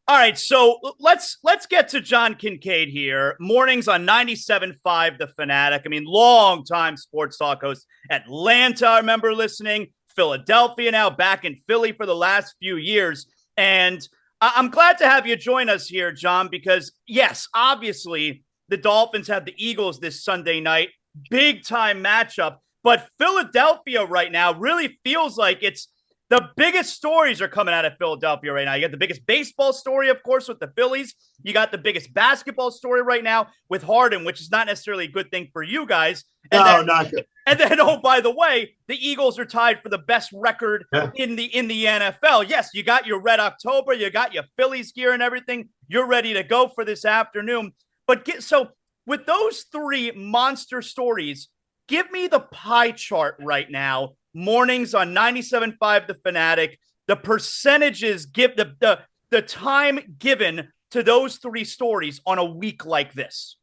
All right, so let's get to John Kincade here. Mornings on 97.5 The Fanatic. I mean, long time sports talk host. Atlanta, I remember listening. Philadelphia now, back in Philly for the last few years. And I'm glad to have you join us here, John, because yes, obviously the Dolphins have the Eagles this Sunday night. Big time matchup. But Philadelphia right now really feels like it's the biggest stories are coming out of Philadelphia right now. You got the biggest baseball story, of course, with the Phillies. You got the biggest basketball story right now with Harden, which is not necessarily a good thing for you guys. And not good. And then, oh, by the way, the Eagles are tied for the best record in the NFL. Yes, you got your Red October, you got your Phillies gear and everything. You're ready to go for this afternoon. But so with those three monster stories, give me the pie chart right now. Mornings on 97.5 The Fanatic, the percentages give the time given to those three stories on a week like this.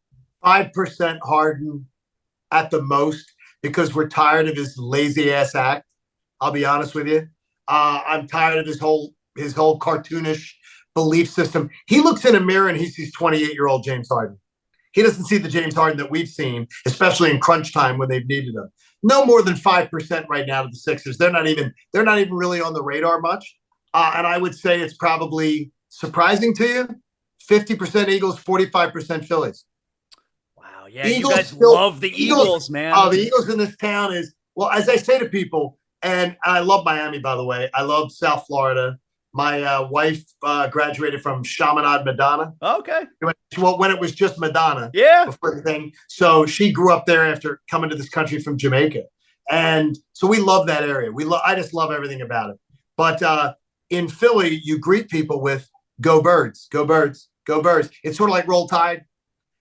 5% Harden at the most, because we're tired of his lazy ass act. I'll be honest with you. I'm tired of his whole cartoonish belief system. He looks in a mirror and he sees 28-year-old James Harden. He doesn't see the James Harden that we've seen, especially in crunch time when they've needed him. No more than 5% right now to the Sixers. They're not even really on the radar much. And I would say it's probably surprising to you, 50% Eagles, 45% Phillies. Wow, yeah, Eagles, you guys love the Eagles, man. Oh, the Eagles in this town is, well, as I say to people, and I love Miami, by the way. I love South Florida. My wife graduated from Chaminade, Madonna. Okay. Well, when it was just Madonna. Yeah. Before the thing. So she grew up there after coming to this country from Jamaica. And so we love that area. I just love everything about it. But in Philly, you greet people with "Go Birds, go Birds, go Birds." It's sort of like Roll Tide.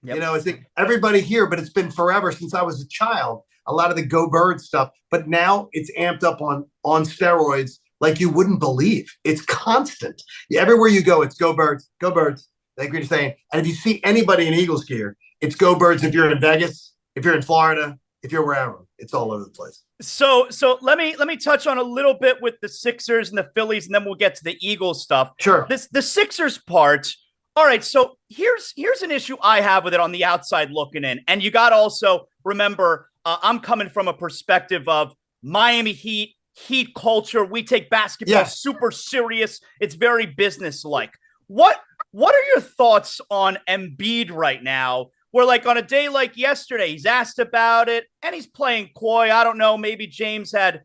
Yep. You know, it's like everybody here, but it's been forever since I was a child. A lot of the Go Birds stuff. But now it's amped up on steroids. Like you wouldn't believe. It's constant. Everywhere you go, it's "Go Birds, go Birds." Like you're saying. And if you see anybody in Eagles gear, it's "Go Birds" if you're in Vegas, if you're in Florida, if you're wherever. It's all over the place. So let me touch on a little bit with the Sixers and the Phillies, and then we'll get to the Eagles stuff. Sure. The Sixers part. All right, so here's an issue I have with it on the outside looking in. And you got to also remember, I'm coming from a perspective of Miami Heat culture. We take basketball super serious. It's very business-like. What are your thoughts on Embiid right now? Where like on a day like yesterday, he's asked about it and he's playing coy. I don't know. Maybe James had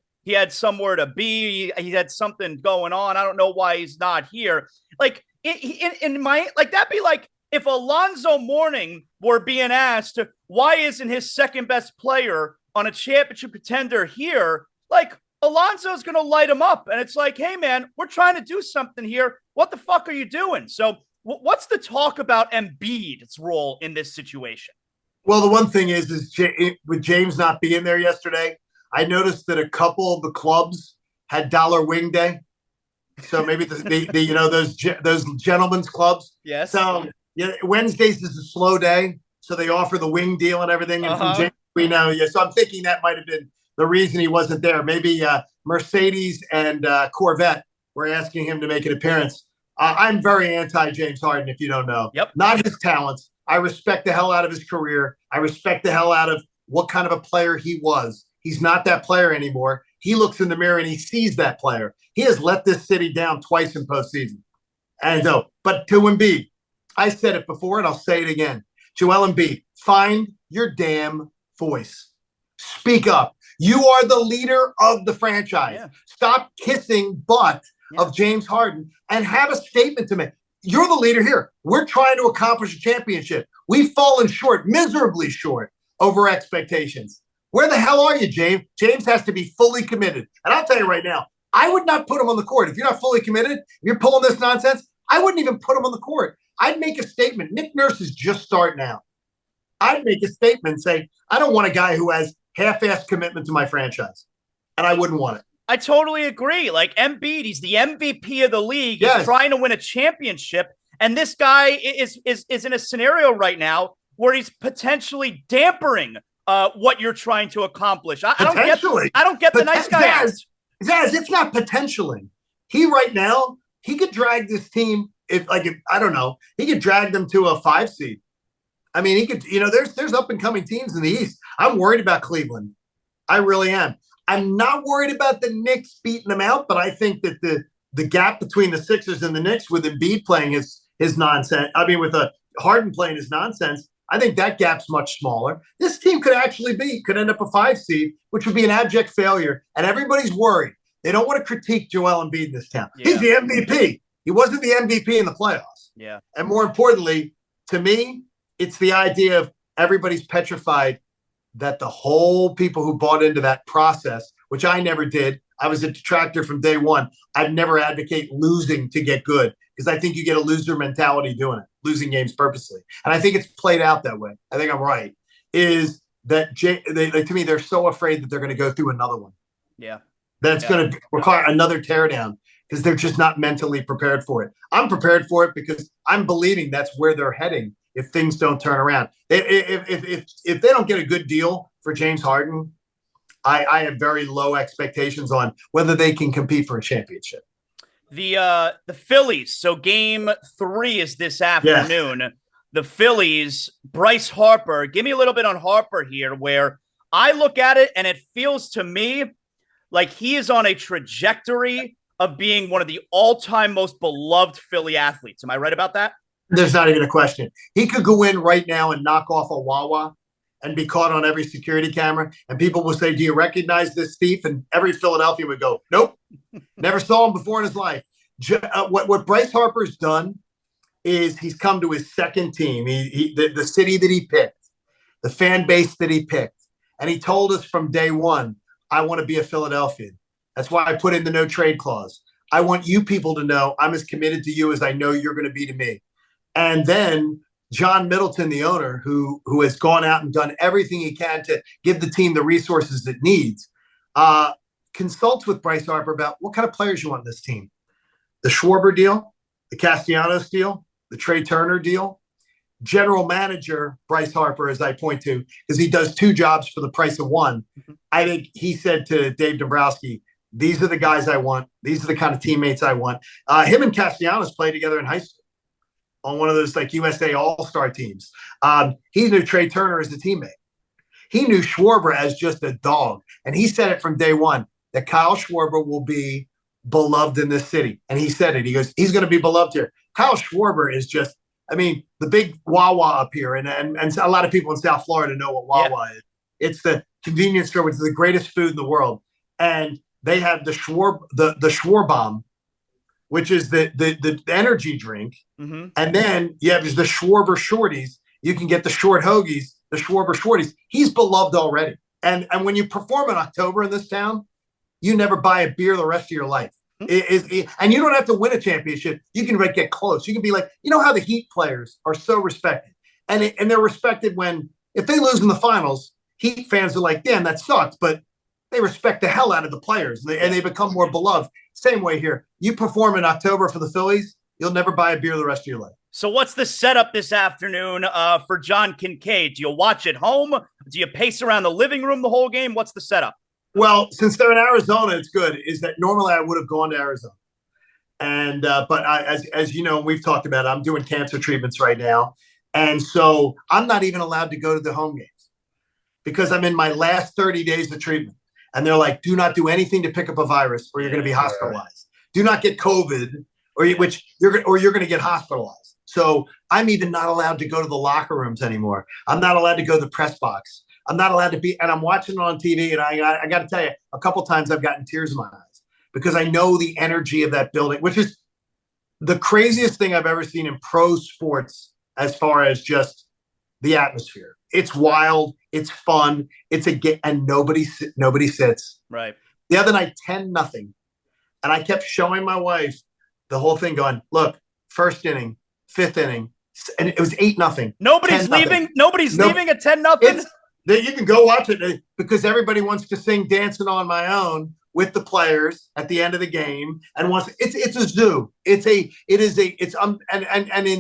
somewhere to be. He had something going on. I don't know why he's not here. Like in my, like that'd be like if Alonzo Mourning were being asked, why isn't his second best player on a championship contender here? Like, Alonso's going to light him up. And it's like, hey, man, we're trying to do something here. What the fuck are you doing? So what's the talk about Embiid's role in this situation? Well, the one thing is with James not being there yesterday, I noticed that a couple of the clubs had Dollar Wing Day. So maybe those gentlemen's clubs. Yes. So Wednesdays is a slow day. So they offer the wing deal and everything. And from James, we know. Yeah. So I'm thinking that might have been the reason he wasn't there. Maybe Mercedes and Corvette were asking him to make an appearance. I'm very anti-James Harden, if you don't know. Yep. Not his talents. I respect the hell out of his career. I respect the hell out of what kind of a player he was. He's not that player anymore. He looks in the mirror and he sees that player. He has let this city down twice in postseason. And so, but to Embiid, I said it before and I'll say it again. Joel Embiid, find your damn voice. Speak up. You are the leader of the franchise. Yeah. Stop kissing butt of James Harden and have a statement to make. You're the leader here. We're trying to accomplish a championship. We've fallen short, miserably short, over expectations. Where the hell are you, James? James has to be fully committed. And I'll tell you right now, I would not put him on the court. If you're not fully committed, if you're pulling this nonsense, I wouldn't even put him on the court. I'd make a statement. Nick Nurse is just starting out. I'd make a statement and say, I don't want a guy who has half-assed commitment to my franchise. And I wouldn't want it. I totally agree. Like Embiid, he's the MVP of the league. He's trying to win a championship. And this guy is in a scenario right now where he's potentially dampering what you're trying to accomplish. I don't get the nice guy. Zaz, it's not potentially. He right now, he could drag this team I don't know, he could drag them to a 5 seed. I mean, he could, there's up and coming teams in the East. I'm worried about Cleveland. I really am. I'm not worried about the Knicks beating them out, but I think that the gap between the Sixers and the Knicks with Embiid playing his nonsense, with Harden playing his nonsense, I think that gap's much smaller. This team could end up a 5 seed, which would be an abject failure. And everybody's worried. They don't want to critique Joel Embiid in this town. Yeah. He's the MVP. He wasn't the MVP in the playoffs. Yeah. And more importantly, to me, it's the idea of everybody's petrified that the whole people who bought into that process, which I never did, I was a detractor from day one. I'd never advocate losing to get good because I think you get a loser mentality doing it, losing games purposely. And I think it's played out that way. I think I'm right. Is that to me, they're so afraid that they're going to go through another one. Yeah. That's going to require another teardown because they're just not mentally prepared for it. I'm prepared for it because I'm believing that's where they're heading if things don't turn around. If they don't get a good deal for James Harden, I have very low expectations on whether they can compete for a championship. The Phillies. So game 3 is this afternoon. Yes. The Phillies, Bryce Harper. Give me a little bit on Harper here, where I look at it and it feels to me like he is on a trajectory of being one of the all-time most beloved Philly athletes. Am I right about that? There's not even a question. He could go in right now and knock off a Wawa and be caught on every security camera. And people will say, do you recognize this thief? And every Philadelphia would go, nope, never saw him before in his life. What Bryce Harper's done is he's come to his second team, the city that he picked, the fan base that he picked. And he told us from day one, I want to be a Philadelphian. That's why I put in the no trade clause. I want you people to know I'm as committed to you as I know you're going to be to me. And then John Middleton, the owner, who has gone out and done everything he can to give the team the resources it needs, consults with Bryce Harper about what kind of players you want in this team. The Schwarber deal, the Castellanos deal, the Trey Turner deal. General manager Bryce Harper, as I point to, because he does 2 jobs for the price of one. I think he said to Dave Dombrowski, these are the guys I want. These are the kind of teammates I want. Him and Castellanos played together in high school on one of those like USA All-Star teams. He knew Trey Turner as a teammate. He knew Schwarber as just a dog. And he said it from day one that Kyle Schwarber will be beloved in this city. And he said it. He goes, he's going to be beloved here. Kyle Schwarber is just, the big Wawa up here. And a lot of people in South Florida know what Wawa is. It's the convenience store, which is the greatest food in the world. And they have the Schwarbomb, which is the energy drink. Mm-hmm. And then you have the Schwarber Shorties. You can get the short hoagies, the Schwarber Shorties. He's beloved already. And when you perform in October in this town, you never buy a beer the rest of your life. And you don't have to win a championship. You can get close. You can be like, how the Heat players are so respected. And they're respected if they lose in the finals, Heat fans are like, damn, that sucks. But they respect the hell out of the players. And they become more beloved. Same way here. You perform in October for the Phillies, you'll never buy a beer the rest of your life. So what's the setup this afternoon for John Kincade? Do you watch at home? Do you pace around the living room the whole game? What's the setup? Well, since they're in Arizona, it's good. Is that normally I would have gone to Arizona. And but as you know, we've talked about it, I'm doing cancer treatments right now. And so I'm not even allowed to go to the home games because I'm in my last 30 days of treatment. And they're like, do not do anything to pick up a virus or you're going to be hospitalized. Do not get COVID or you're going to get hospitalized. So I'm even not allowed to go to the locker rooms anymore. I'm not allowed to go to the press box. I'm not allowed to be, and I'm watching it on TV. And I got to tell you, a couple times I've gotten tears in my eyes because I know the energy of that building, which is the craziest thing I've ever seen in pro sports as far as just the atmosphere. It's wild. It's fun. It's and nobody sits. Right. The other night, 10-0. And I kept showing my wife the whole thing going, look, first inning, fifth inning, and it was 8-0. Nobody's leaving. Nobody's leaving at 10-0. You can go watch it because everybody wants to sing "Dancing on My Own" with the players at the end of the game, and it's a zoo. And in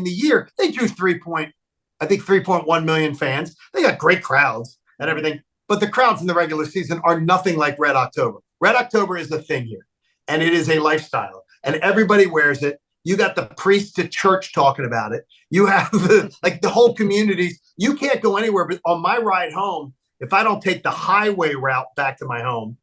the year they drew 3.1 million fans. They got great crowds and everything, but the crowds in the regular season are nothing like Red October. Red October is the thing here, and it is a lifestyle, and everybody wears it. You got the priests at church talking about it. You have the whole communities. You can't go anywhere. But on my ride home, if I don't take the highway route back to my home,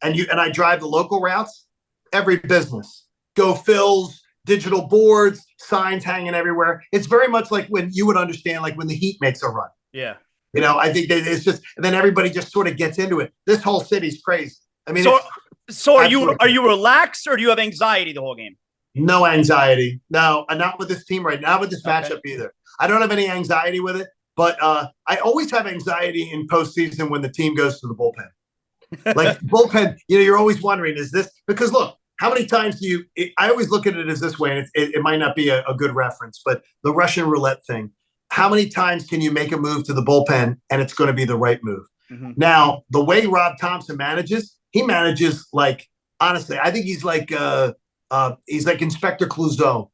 and I drive the local routes, every business, Go Phil's, digital boards, signs hanging everywhere. It's very much like when you would understand, like when the Heat makes a run. Yeah. I think that it's just, and then everybody just sort of gets into it. This whole city's crazy. I mean, so are you relaxed or do you have anxiety the whole game? No anxiety. No, not with this team right now, with this matchup either. I don't have any anxiety with it, but I always have anxiety in postseason when the team goes to the bullpen. Like bullpen, you're always wondering, is this, because look, how many times I always look at it as this way, and it might not be a good reference, but the Russian roulette thing. How many times can you make a move to the bullpen and it's going to be the right move? Mm-hmm. Now, the way Rob Thompson manages, he manages like, honestly, I think he's like Inspector Clouseau.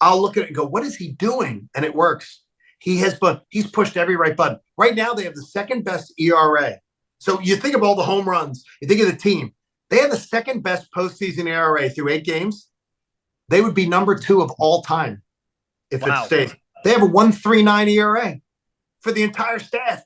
I'll look at it and go, what is he doing? And it works. He's pushed every right button. Right now, they have the second best ERA. So you think of all the home runs, you think of the team. They have the second best postseason ERA through 8 games. They would be number 2 of all time if it stays. They have a 1.39 ERA for the entire staff.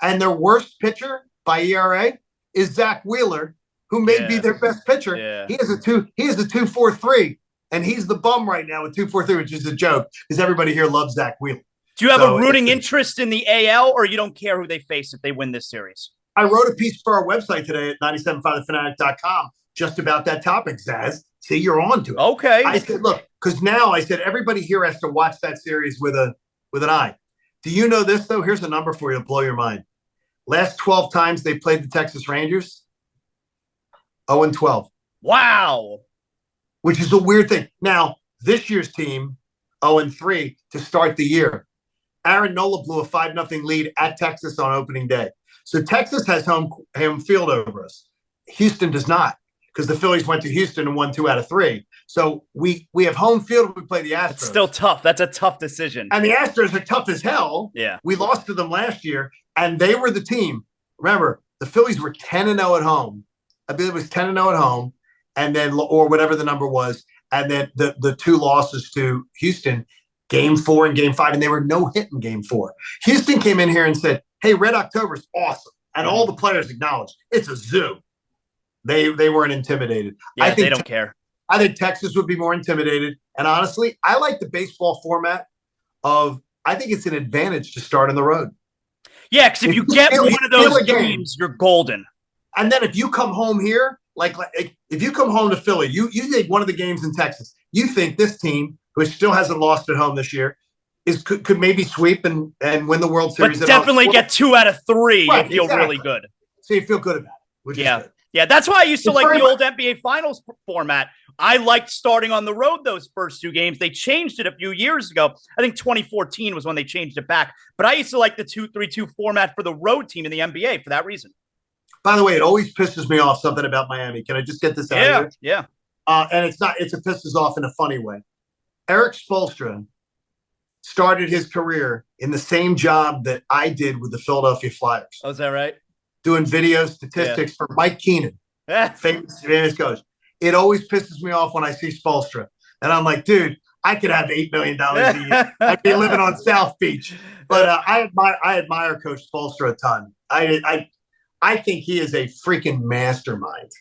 And their worst pitcher by ERA is Zach Wheeler, who may be their best pitcher. Yeah. He has a 2.43, and he's the bum right now with 2.43, which is a joke because everybody here loves Zach Wheeler. Do you have a rooting interest in the AL, or you don't care who they face if they win this series? I wrote a piece for our website today at 975thefanatic.com just about that topic, Zaz. See, you're on to it. Okay. I said, look, because now I said everybody here has to watch that series with an eye. Do you know this, though? Here's a number for you to blow your mind. Last 12 times they played the Texas Rangers, 0-12. Wow. Which is a weird thing. Now, this year's team, 0-3 to start the year. Aaron Nola blew a 5-0 lead at Texas on opening day. So Texas has home field over us. Houston does not, because the Phillies went to Houston and won 2 out of 3. So we have home field when we play the Astros. It's still tough. That's a tough decision. And the Astros are tough as hell. Yeah. We lost to them last year, and they were the team. Remember, the Phillies were 10-0 at home. I believe it was 10-0 at home, and then, or whatever the number was, and then the 2 losses to Houston, Game 4 and Game 5, and they were no hit in Game 4. Houston came in here and said, hey, Red October's awesome. And all the players acknowledged it's a zoo. They weren't intimidated. Yeah, I think they don't care. I think Texas would be more intimidated. And honestly, I like the baseball format I think it's an advantage to start on the road. Yeah, because if you get one of those games, you're golden. And then if you come home here, like if you come home to Philly, you take one of the games in Texas, you think this team, who still hasn't lost at home this year, could maybe sweep and win the World Series. But definitely get 2 out of 3. Right, you feel really good. So you feel good about it, which is good. Yeah, that's why I used to like the old NBA Finals format. I liked starting on the road those first 2 games. They changed it a few years ago. I think 2014 was when they changed it back. But I used to like the 2-3-2 format for the road team in the NBA for that reason. By the way, it always pisses me off something about Miami. Can I just get this out of here? Yeah. And it pisses off in a funny way. Eric Spoelstra started his career in the same job that I did with the Philadelphia Flyers. Oh, is that right? Doing video statistics for Mike Keenan, famous coach. It always pisses me off when I see Spoelstra. And I'm like, dude, I could have $8 million a year. I'd be living on South Beach. But I admire Coach Spoelstra a ton. I think he is a freaking mastermind.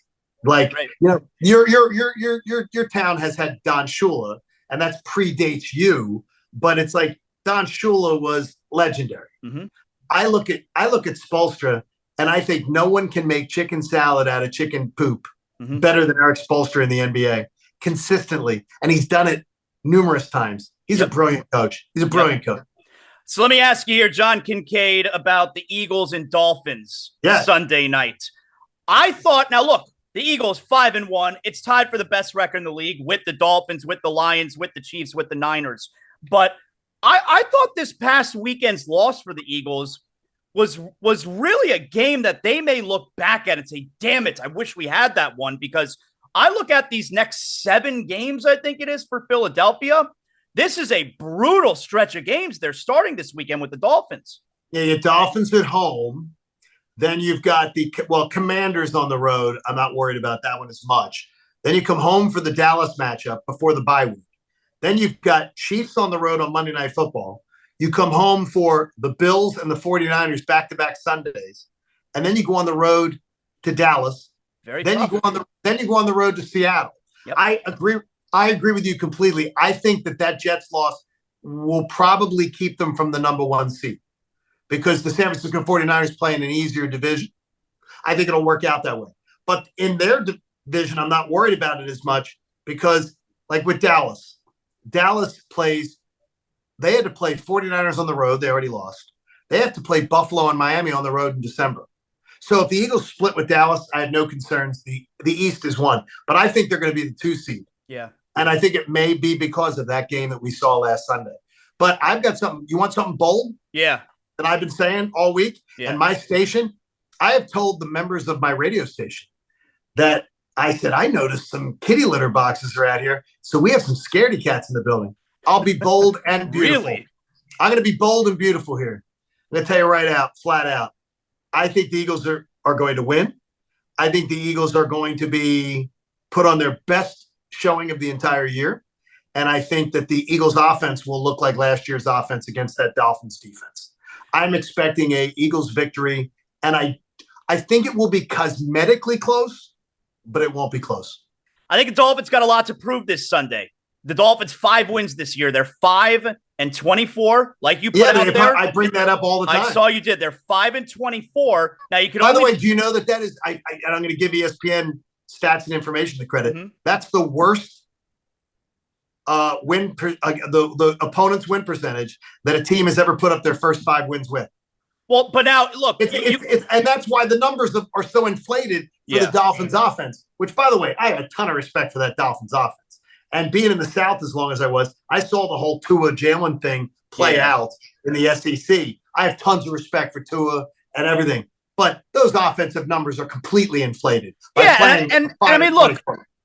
Like, your town has had Don Shula, and that predates you. But it's like Don Shula was legendary. Mm-hmm. I look at Spoelstra, and I think no one can make chicken salad out of chicken poop better than Eric Spoelstra in the NBA consistently, and he's done it numerous times. He's a brilliant coach. He's a brilliant coach. So let me ask you here, John Kincade, about the Eagles and Dolphins Sunday night. I thought, now look, the Eagles 5-1. It's tied for the best record in the league with the Dolphins, with the Lions, with the Chiefs, with the Niners. But I thought this past weekend's loss for the Eagles was really a game that they may look back at and say, damn it, I wish we had that one, because I look at these next 7 games, I think it is, for Philadelphia. This is a brutal stretch of games they're starting this weekend with the Dolphins. Yeah, you Dolphins at home. Then you've got Commanders on the road. I'm not worried about that one as much. Then you come home for the Dallas matchup before the bye week. Then you've got Chiefs on the road on Monday Night Football. You come home for the Bills and the 49ers back-to-back Sundays. And then you go on the road to Dallas. Then you go on the road to Seattle. Yep. I agree with you completely. I think that Jets loss will probably keep them from the number one seed because the San Francisco 49ers play in an easier division. I think it'll work out that way. But in their division, I'm not worried about it as much because, like with Dallas plays – they had to play 49ers on the road. They already lost. They have to play Buffalo and Miami on the road in December. So if the Eagles split with Dallas, I have no concerns. The East is one. But I think they're going to be the 2 seed. Yeah. And I think it may be because of that game that we saw last Sunday. But I've got something – you want something bold? Yeah. That I've been saying all week? Yeah. And my station, I have told the members of my radio station that I said, I noticed some kitty litter boxes are out here. So we have some scaredy cats in the building. I'll be bold and beautiful. Really? I'm going to be bold and beautiful here. I'm going to tell you flat out. I think the Eagles are going to win. I think the Eagles are going to be put on their best showing of the entire year. And I think that the Eagles offense will look like last year's offense against that Dolphins defense. I'm expecting a Eagles victory. And I think it will be cosmetically close, but it won't be close. I think the Dolphins got a lot to prove this Sunday. The Dolphins 5 wins this year. They're 5-24, like you put out there. I bring that up all the time. I saw you did. They're 5-24. Now you can. By the way, do you know that is? And I'm going to give ESPN stats and information the credit. Mm-hmm. That's the worst the opponent's win percentage that a team has ever put up their first 5 wins with. Well, but now look, and that's why the numbers are so inflated for the Dolphins offense. Which, by the way, I have a ton of respect for that Dolphins offense. And being in the South as long as I was, I saw the whole Tua Jalen thing play out in the SEC. I have tons of respect for Tua and everything. But those offensive numbers are completely inflated. And I mean, look,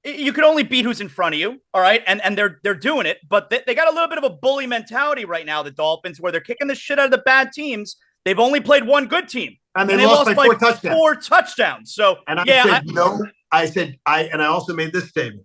you can only beat who's in front of you, all right? And they're doing it. But they got a little bit of a bully mentality right now, the Dolphins, where they're kicking the shit out of the bad teams. They've only played one good team. And they lost by 4 touchdowns. 4 touchdowns. So, and I also made this statement.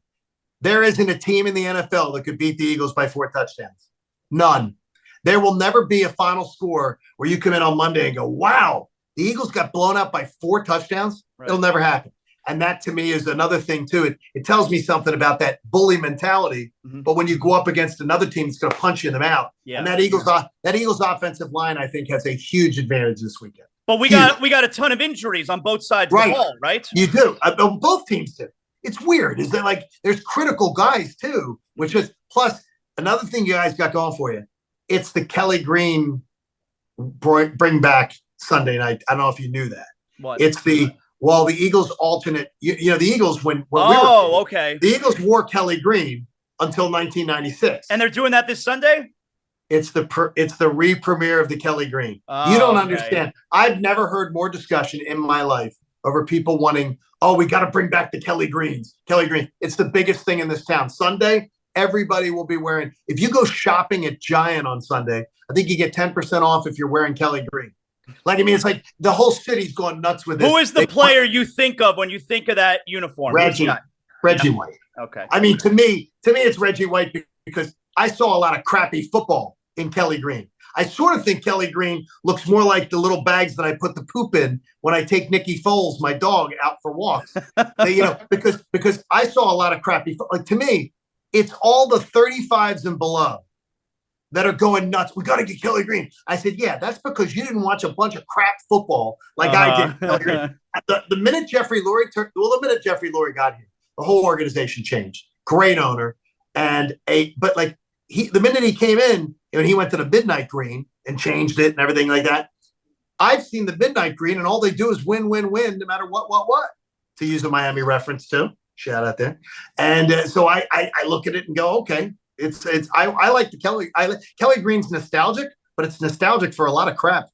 There isn't a team in the NFL that could beat the Eagles by 4 touchdowns. None. There will never be a final score where you come in on Monday and go, wow, the Eagles got blown out by 4 touchdowns. Right. It'll never happen. And that to me is another thing too. It tells me something about that bully mentality. Mm-hmm. But when you go up against another team that's going to punch you in the mouth, and that Eagles offensive line, I think, has a huge advantage this weekend. But we got a ton of injuries on both sides of the ball, right? You do. Both teams do. It's weird. Is that like there's critical guys too, which is plus another thing you guys got going for you. It's the Kelly Green bring back Sunday night. I don't know if you knew that. What? It's the Eagles alternate. You know the Eagles when okay. The Eagles wore Kelly Green until 1996, and they're doing that this Sunday. It's the re-premiere of the Kelly Green. You don't understand. I've never heard more discussion in my life over people wanting, we got to bring back the Kelly Greens. Kelly Green. It's the biggest thing in this town. Sunday, everybody will be wearing. If you go shopping at Giant on Sunday, I think you get 10% off if you're wearing Kelly Green. It's like the whole city's going nuts with it. Who is the player you think of when you think of that uniform? Reggie White. Okay. I mean, to me, it's Reggie White because I saw a lot of crappy football in Kelly Green. I sort of think Kelly Green looks more like the little bags that I put the poop in when I take Nikki Foles, my dog, out for walks. Because I saw a lot of crappy. Like to me, it's all the 35s and below that are going nuts. We got to get Kelly Green. I said, yeah, that's because you didn't watch a bunch of crap football like I did. Kelly Green. The minute Jeffrey Lurie got here, the whole organization changed. Great owner, the minute he came in. And he went to the midnight green and changed it and everything like that. I've seen the midnight green, and all they do is win, no matter what. To use a Miami reference too, shout out there. And so I look at it and go, okay, I like the Kelly Green's nostalgic, but it's nostalgic for a lot of crap.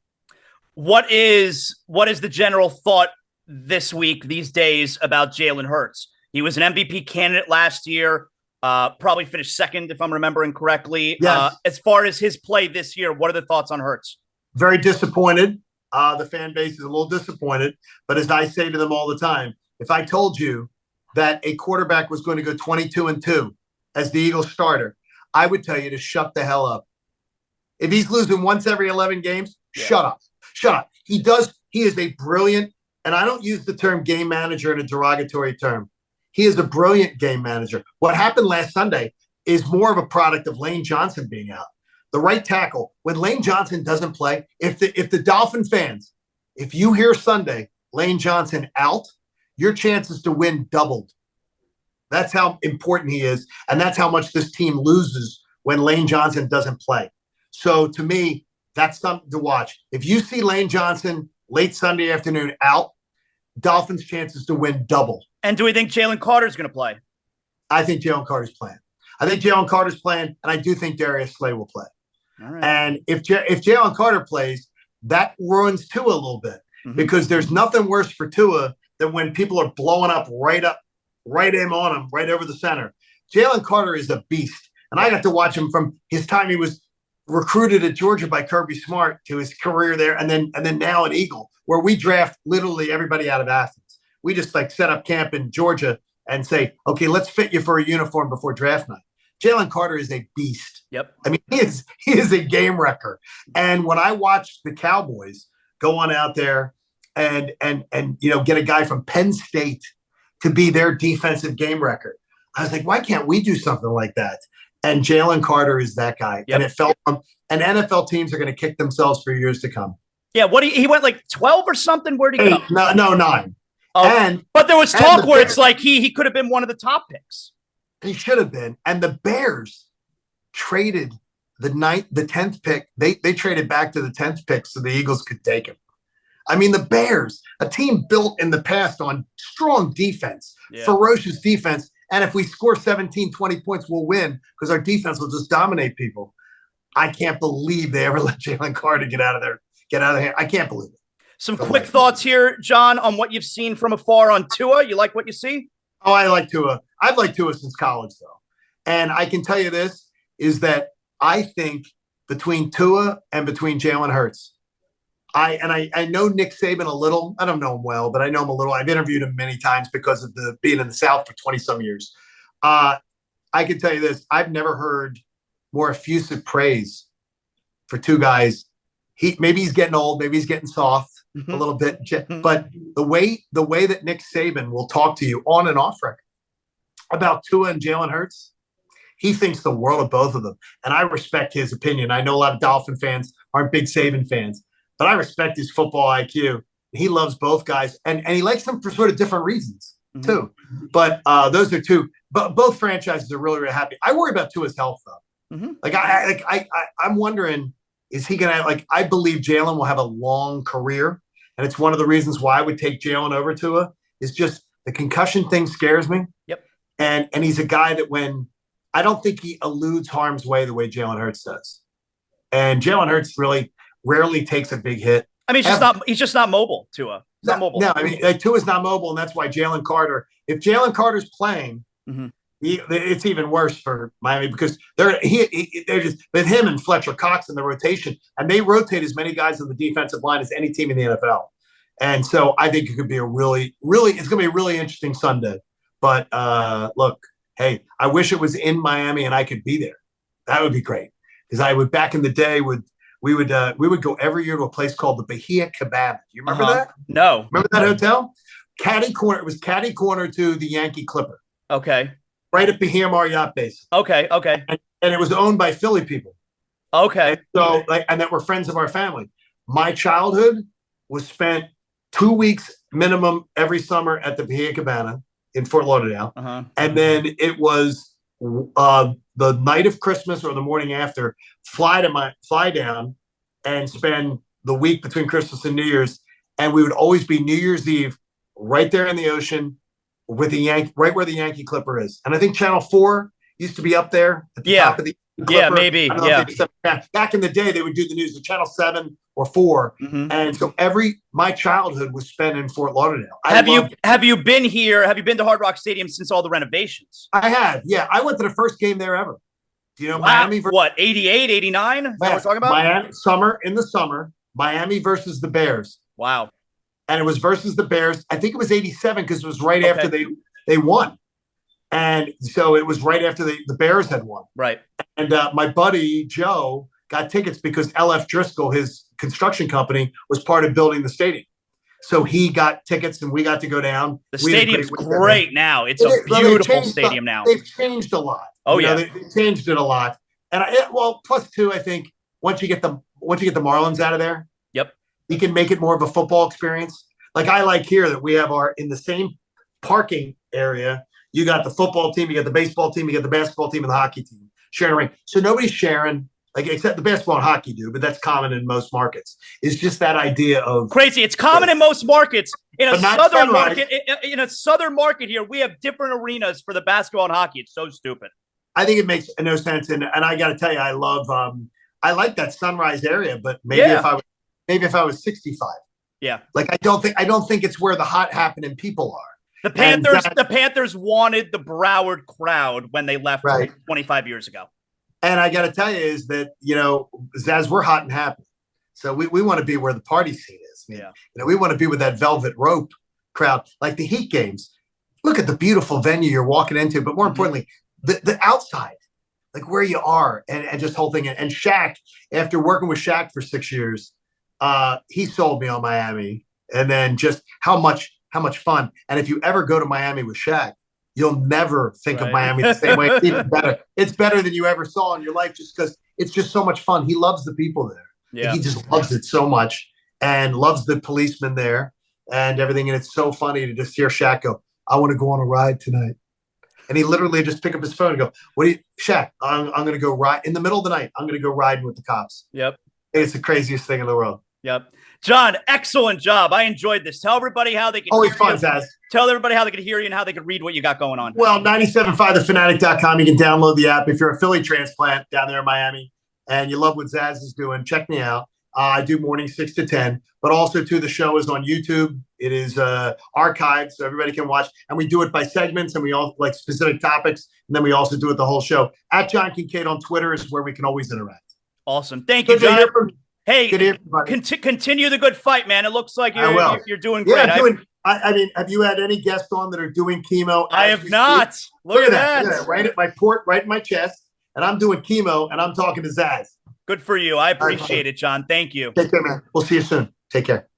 What is the general thought this week, these days, about Jalen Hurts? He was an MVP candidate last year. Probably finished second, if I'm remembering correctly. Yes. As far as his play this year, what are the thoughts on Hurts? Very disappointed. The fan base is a little disappointed. But as I say to them all the time, if I told you that a quarterback was going to go 22-2 as the Eagles starter, I would tell you to shut the hell up. If he's losing once every 11 games, shut up. Shut up. He is a brilliant, and I don't use the term game manager in a derogatory term. He is a brilliant game manager. What happened last Sunday is more of a product of Lane Johnson being out. The right tackle, when Lane Johnson doesn't play, if the Dolphin fans, if you hear Sunday, Lane Johnson out, your chances to win doubled. That's how important he is, and that's how much this team loses when Lane Johnson doesn't play. So to me, that's something to watch. If you see Lane Johnson late Sunday afternoon out, Dolphins' chances to win double. And do we think Jalen Carter's going to play? I think Jalen Carter's playing. I think Jalen Carter's playing, and I do think Darius Slay will play. All right. And if Jalen Carter plays, that ruins Tua a little bit because there's nothing worse for Tua than when people are blowing up right in on him, right over the center. Jalen Carter is a beast, and I got to watch him from his time he was recruited at Georgia by Kirby Smart to his career there, and then now at Eagle, where we draft literally everybody out of Athens. We just set up camp in Georgia and say, okay, let's fit you for a uniform before draft night. Jalen Carter is a beast. Yep. I mean, he is a game wrecker. And when I watched the Cowboys go on out there and get a guy from Penn State to be their defensive game wrecker, I was like, why can't we do something like that? And Jalen Carter is that guy. Yep. And it felt and NFL teams are going to kick themselves for years to come. Yeah, he went 12 or something? Where'd he go? No, 9. Oh, but there was talk where it's like he could have been one of the top picks. He should have been. And the Bears traded the 10th pick. They traded back to the 10th pick so the Eagles could take him. I mean, the Bears, a team built in the past on strong defense, ferocious defense. And if we score 17, 20 points, we'll win because our defense will just dominate people. I can't believe they ever let Jalen Carter get out of there. I can't believe it. Some quick thoughts here, John, on what you've seen from afar on Tua. You like what you see? Oh, I like Tua. I've liked Tua since college, though. And I can tell you this, is that I think between Tua and between Jalen Hurts, I know Nick Saban a little. I don't know him well, but I know him a little. I've interviewed him many times because of being in the South for 20-some years. I can tell you this. I've never heard more effusive praise for two guys. Maybe he's getting old. Maybe he's getting soft a little bit. But the way that Nick Saban will talk to you on and off record about Tua and Jalen Hurts, he thinks the world of both of them. And I respect his opinion. I know a lot of Dolphin fans aren't big Saban fans, but I respect his football IQ. He loves both guys, and he likes them for sort of different reasons too. But those are two. But both franchises are really, really happy. I worry about Tua's health though. I'm wondering, is he going to I believe Jalen will have a long career, and it's one of the reasons why I would take Jalen over Tua. Is just the concussion thing scares me. Yep. And he's a guy that I don't think he eludes harm's way the way Jalen Hurts does. And Jalen Hurts really rarely takes a big hit. I mean, he's just not mobile, Tua. He's not mobile. No, I mean, Tua's not mobile, and that's why Jalen Carter, if Jalen Carter's playing, it's even worse for Miami because they're just with him and Fletcher Cox in the rotation, and they rotate as many guys on the defensive line as any team in the NFL. And so I think it could be it's going to be a really interesting Sunday. But look, hey, I wish it was in Miami and I could be there. That would be great because I would back in the day we would go every year to a place called the Bahia Cabana. You remember that? No. Remember that hotel? Caddy corner. It was caddy corner to the Yankee Clipper. Okay. Right at Bahia Marriott Base. Okay. And it was owned by Philly people. Okay. And so, and that were friends of our family. My childhood was spent 2 weeks minimum every summer at the Bahia Cabana in Fort Lauderdale. And then it was the night of Christmas or the morning after, fly down and spend the week between Christmas and New Year's. And we would always be New Year's Eve right there in the ocean with right where the Yankee Clipper is. And I think Channel 4 used to be up there at the top of the Clipper. Yeah, maybe. Back in the day, they would do the news at Channel 7 or 4. And so my childhood was spent in Fort Lauderdale. Have you been here? Have you been to Hard Rock Stadium since all the renovations? I have. Yeah. I went to the first game there ever. Do you know Miami? What, 88, 89? Is that what we're talking about? Miami, in the summer, Miami versus the Bears. Wow. And it was versus the Bears. I think it was 87 because it was right after they won. And so it was right after the Bears had won. Right. And my buddy Joe got tickets because LF Driscoll, his construction company, was part of building the stadium. So he got tickets and we got to go down. The stadium's great now. It's a beautiful stadium now. They've changed a lot. Oh, yeah. They changed it a lot. And plus two, I think once you get the Marlins out of there, yep, you can make it more of a football experience. Like I like here that we have in the same parking area. You got the football team, you got the baseball team, you got the basketball team, and the hockey team sharing a ring. So nobody's sharing, like except the basketball and hockey do, but that's common in most markets. It's just that idea of crazy. It's common in most markets. In a southern market, in a southern market here, we have different arenas for the basketball and hockey. It's so stupid. I think it makes no sense, and I got to tell you, I love. I like that Sunrise area, but maybe if I was 65, like I don't think it's where the hot happening people are. The Panthers wanted the Broward crowd when they left 25 years ago. And I got to tell you is that, Zaz, we're hot and happy. So we want to be where the party scene is. We want to be with that velvet rope crowd, like the Heat games. Look at the beautiful venue you're walking into, but more importantly, the outside, like where you are and just whole thing. And Shaq, after working with Shaq for 6 years, he sold me on Miami. And then just how much fun. And if you ever go to Miami with Shaq, you'll never think of Miami the same way. It's even better. It's better than you ever saw in your life just because it's just so much fun. He loves the people there. Yeah. He just loves it so much and loves the policemen there and everything. And it's so funny to just hear Shaq go, I want to go on a ride tonight. And he literally just pick up his phone and go, Shaq, I'm going to go ride in the middle of the night. I'm going to go riding with the cops. Yep. It's the craziest thing in the world. Yep. John, excellent job. I enjoyed this. Tell everybody how they can always fun, Zaz. Tell everybody how they can hear you and how they can read what you got going on. Well, 97.5thefanatic.com. You can download the app. If you're a Philly transplant down there in Miami and you love what Zaz is doing, check me out. I do morning 6 to 10, but also too, the show is on YouTube. It is archived so everybody can watch. And we do it by segments and we all like specific topics. And then we also do it the whole show. At John Kincade on Twitter is where we can always interact. Awesome. Thank you, John. Hey, continue the good fight, man. It looks like you're doing great. Yeah, I mean, have you had any guests on that are doing chemo? I have not. Look at that. Look at that. Right at my port, right in my chest. And I'm doing chemo and I'm talking to Zaz. Good for you. I appreciate it, John. Thank you. Take care, man. We'll see you soon. Take care.